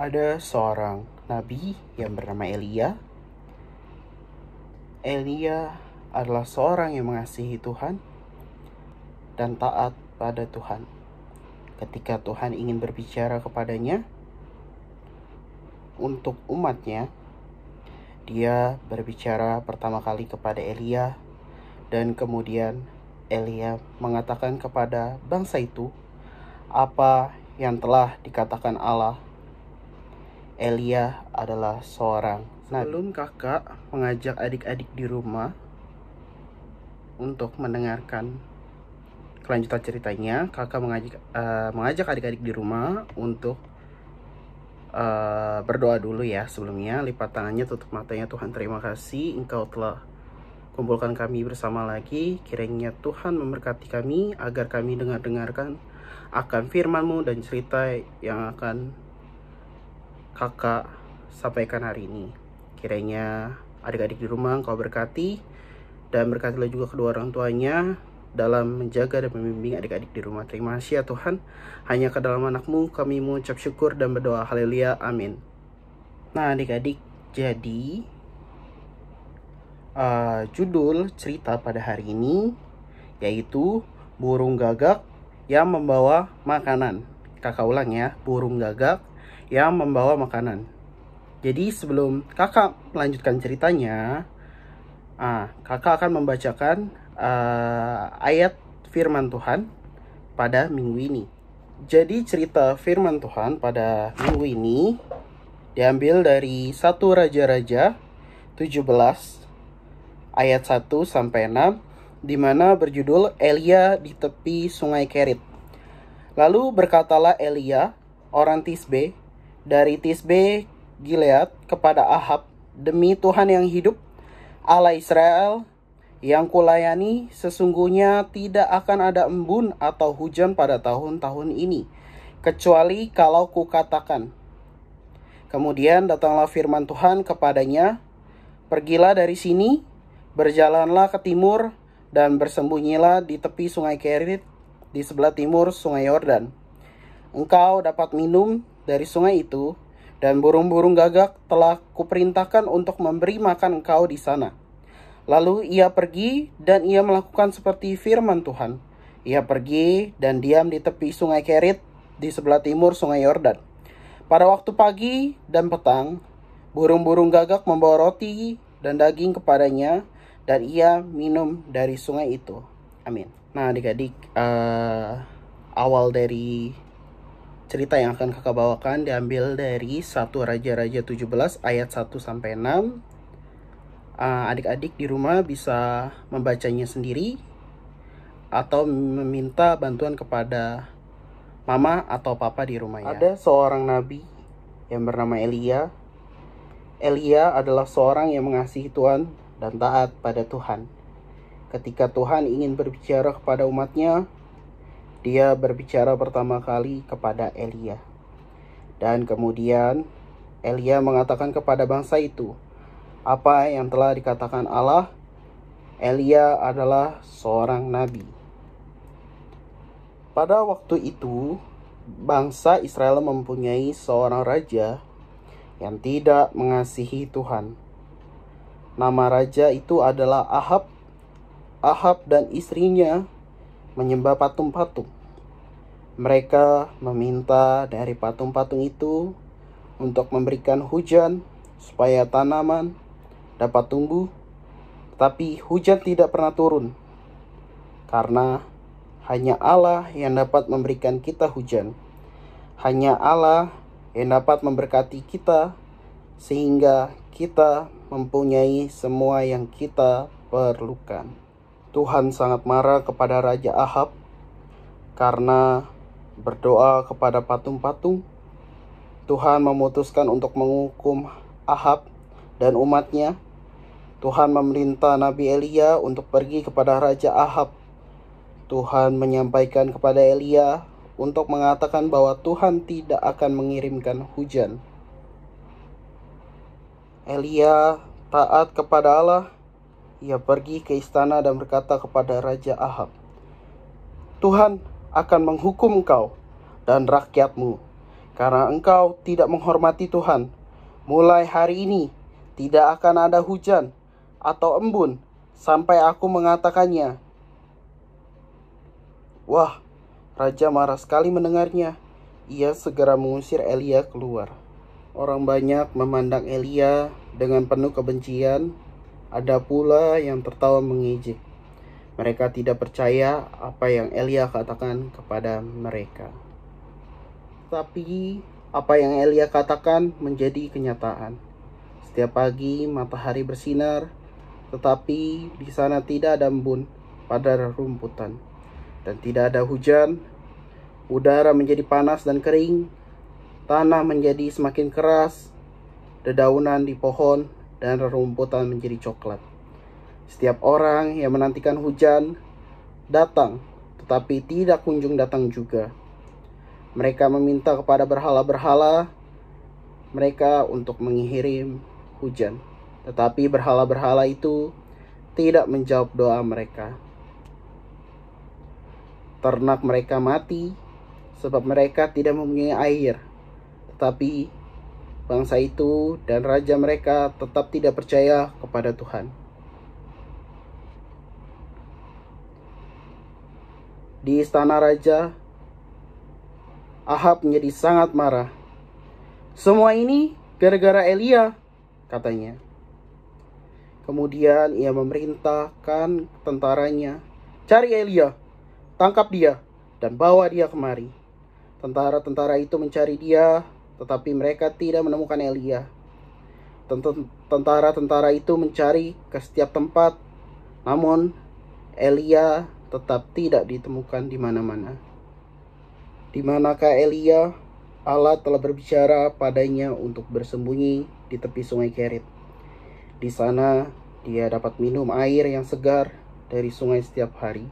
Ada seorang nabi yang bernama Elia. Elia adalah seorang yang mengasihi Tuhan dan taat pada Tuhan. Ketika Tuhan ingin berbicara kepadanya untuk umatnya, dia berbicara pertama kali kepada Elia, dan kemudian Elia mengatakan kepada bangsa itu apa yang telah dikatakan Allah. Elia adalah seorang nabi. Sebelum kakak mengajak adik-adik di rumah untuk mendengarkan kelanjutan ceritanya, kakak mengajak adik-adik di rumah untuk berdoa dulu ya. Sebelumnya lipat tangannya, tutup matanya. Tuhan, terima kasih Engkau telah kumpulkan kami bersama lagi. Kiranya Tuhan memberkati kami agar kami dengarkan akan firman-Mu dan cerita yang akan kakak sampaikan hari ini. Kiranya adik-adik di rumah Engkau berkati, dan berkatilah juga kedua orang tuanya dalam menjaga dan membimbing adik-adik di rumah. Terima kasih ya Tuhan. Hanya ke dalam anak-Mu kami mengucap syukur dan berdoa. Haleluya, amin. Nah adik-adik, jadi judul cerita pada hari ini yaitu burung gagak yang membawa makanan. Kakak ulang ya, burung gagak yang membawa makanan. Jadi sebelum kakak melanjutkan ceritanya, kakak akan membacakan ayat firman Tuhan pada minggu ini. Jadi cerita firman Tuhan pada minggu ini diambil dari 1 Raja-Raja 17 ayat 1 sampai 6, di mana berjudul Elia di tepi sungai Kerit. Lalu berkatalah Elia, orang Tisbe, dari Tisbe Gilead kepada Ahab, demi Tuhan yang hidup, Allah Israel yang kulayani, sesungguhnya tidak akan ada embun atau hujan pada tahun-tahun ini, kecuali kalau kukatakan. Kemudian datanglah firman Tuhan kepadanya, pergilah dari sini, berjalanlah ke timur, dan bersembunyilah di tepi sungai Kerit, di sebelah timur sungai Yordan. Engkau dapat minum dari sungai itu, dan burung-burung gagak telah kuperintahkan untuk memberi makan engkau di sana. Lalu ia pergi dan ia melakukan seperti firman Tuhan. Ia pergi dan diam di tepi sungai Kerit di sebelah timur sungai Yordan. Pada waktu pagi dan petang, burung-burung gagak membawa roti dan daging kepadanya, dan ia minum dari sungai itu. Amin. Nah adik-adik, awal dari cerita yang akan kakak bawakan diambil dari 1 Raja-Raja 17 ayat 1 sampai 6. Adik-adik di rumah bisa membacanya sendiri atau meminta bantuan kepada mama atau papa di rumah ya. Ada seorang nabi yang bernama Elia. Elia adalah seorang yang mengasihi Tuhan dan taat pada Tuhan. Ketika Tuhan ingin berbicara kepada umatnya, dia berbicara pertama kali kepada Elia. Dan kemudian Elia mengatakan kepada bangsa itu apa yang telah dikatakan Allah. Elia adalah seorang nabi. Pada waktu itu, bangsa Israel mempunyai seorang raja yang tidak mengasihi Tuhan. Nama raja itu adalah Ahab. Ahab dan istrinya menyembah patung-patung. Mereka meminta dari patung-patung itu untuk memberikan hujan supaya tanaman dapat tumbuh, tapi hujan tidak pernah turun, karena hanya Allah yang dapat memberikan kita hujan. Hanya Allah yang dapat memberkati kita sehingga kita mempunyai semua yang kita perlukan. Tuhan sangat marah kepada Raja Ahab karena berdoa kepada patung-patung. Tuhan memutuskan untuk menghukum Ahab dan umatnya. Tuhan memerintah Nabi Elia untuk pergi kepada Raja Ahab. Tuhan menyampaikan kepada Elia untuk mengatakan bahwa Tuhan tidak akan mengirimkan hujan. Elia taat kepada Allah. Ia pergi ke istana dan berkata kepada Raja Ahab, Tuhan akan menghukum engkau dan rakyatmu karena engkau tidak menghormati Tuhan. Mulai hari ini tidak akan ada hujan atau embun sampai aku mengatakannya." Wah, raja marah sekali mendengarnya. Ia segera mengusir Elia keluar. Orang banyak memandang Elia dengan penuh kebencian. Ada pula yang tertawa mengejek. Mereka tidak percaya apa yang Elia katakan kepada mereka. Tapi apa yang Elia katakan menjadi kenyataan. Setiap pagi matahari bersinar, tetapi di sana tidak ada embun pada rerumputan, dan tidak ada hujan. Udara menjadi panas dan kering, tanah menjadi semakin keras, dedaunan di pohon dan rerumputan menjadi coklat. Setiap orang yang menantikan hujan datang, tetapi tidak kunjung datang juga. Mereka meminta kepada berhala-berhala mereka untuk mengirim hujan, tetapi berhala-berhala itu tidak menjawab doa mereka. Ternak mereka mati sebab mereka tidak mempunyai air, tetapi bangsa itu dan raja mereka tetap tidak percaya kepada Tuhan. Di istana raja, Ahab menjadi sangat marah. "Semua ini gara-gara Elia," katanya. Kemudian ia memerintahkan tentaranya, "Cari Elia, tangkap dia, dan bawa dia kemari." Tentara-tentara itu mencari dia, tetapi mereka tidak menemukan Elia. Tentara-tentara itu mencari ke setiap tempat, namun Elia tetap tidak ditemukan di mana-mana. Di manakah Elia? Allah telah berbicara padanya untuk bersembunyi di tepi sungai Kerit. Di sana dia dapat minum air yang segar dari sungai setiap hari.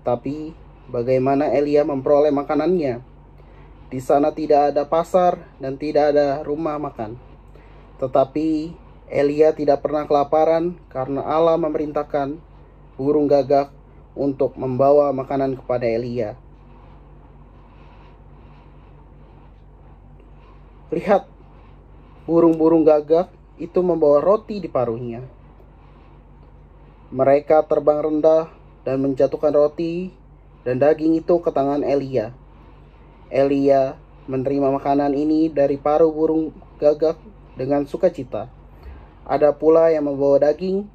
Tapi bagaimana Elia memperoleh makanannya? Di sana tidak ada pasar dan tidak ada rumah makan. Tetapi Elia tidak pernah kelaparan karena Allah memerintahkan burung gagak untuk membawa makanan kepada Elia. Lihat, burung-burung gagak itu membawa roti di paruhnya. Mereka terbang rendah dan menjatuhkan roti dan daging itu ke tangan Elia. Elia menerima makanan ini dari paruh burung gagak dengan sukacita. Ada pula yang membawa daging.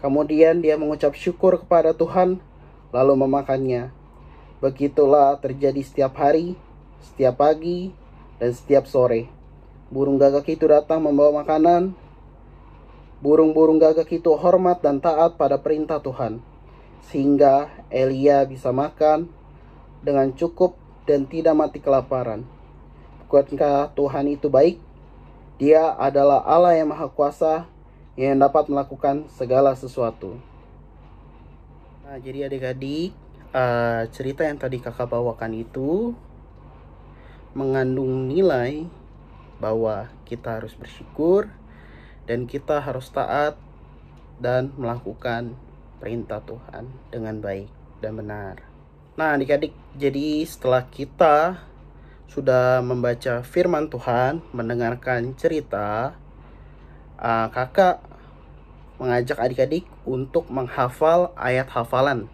Kemudian dia mengucap syukur kepada Tuhan, lalu memakannya. Begitulah terjadi setiap hari, setiap pagi, dan setiap sore. Burung gagak itu datang membawa makanan. Burung-burung gagak itu hormat dan taat pada perintah Tuhan, sehingga Elia bisa makan dengan cukup dan tidak mati kelaparan. Bukankah Tuhan itu baik? Dia adalah Allah yang Maha Kuasa, yang dapat melakukan segala sesuatu. Nah, jadi adik-adik, cerita yang tadi kakak bawakan itu mengandung nilai bahwa kita harus bersyukur dan kita harus taat dan melakukan perintah Tuhan dengan baik dan benar. Nah, adik-adik, jadi setelah kita sudah membaca firman Tuhan, mendengarkan cerita, kakak mengajak adik-adik untuk menghafal ayat hafalan.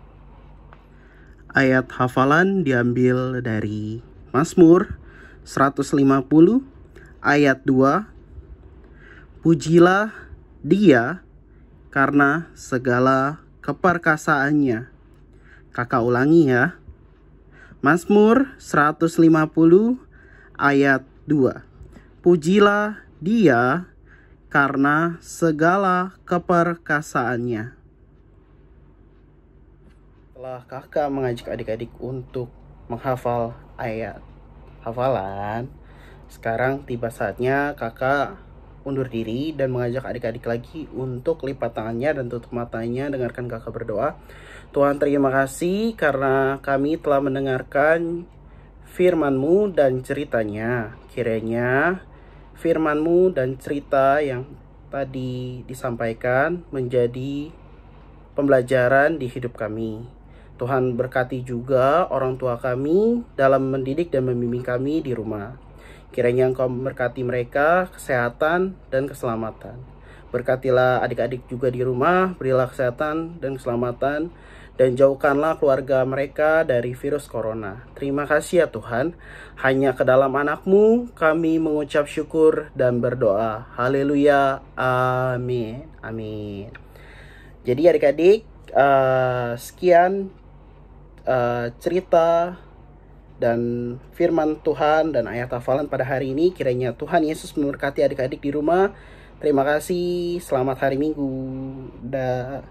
Ayat hafalan diambil dari Mazmur 150 ayat 2. Pujilah Dia karena segala keperkasaannya. Kakak ulangi ya. Mazmur 150 ayat 2. Pujilah Dia karena segala keperkasaannya. Setelah kakak mengajak adik-adik untuk menghafal ayat hafalan, sekarang tiba saatnya kakak undur diri dan mengajak adik-adik lagi untuk lipat tangannya dan tutup matanya. Dengarkan kakak berdoa. Tuhan, terima kasih karena kami telah mendengarkan firman-Mu dan ceritanya. Kiranya firman-Mu dan cerita yang tadi disampaikan menjadi pembelajaran di hidup kami. Tuhan, berkati juga orang tua kami dalam mendidik dan membimbing kami di rumah. Kiranya Engkau memberkati mereka, kesehatan dan keselamatan. Berkatilah adik-adik juga di rumah, berilah kesehatan dan keselamatan, dan jauhkanlah keluarga mereka dari virus corona. Terima kasih ya Tuhan, hanya ke dalam anak-Mu kami mengucap syukur dan berdoa. Haleluya, amin, amin. Jadi adik-adik, sekian cerita dan firman Tuhan dan ayat hafalan pada hari ini. Kiranya Tuhan Yesus memberkati adik-adik di rumah. Terima kasih, selamat hari Minggu. Dah.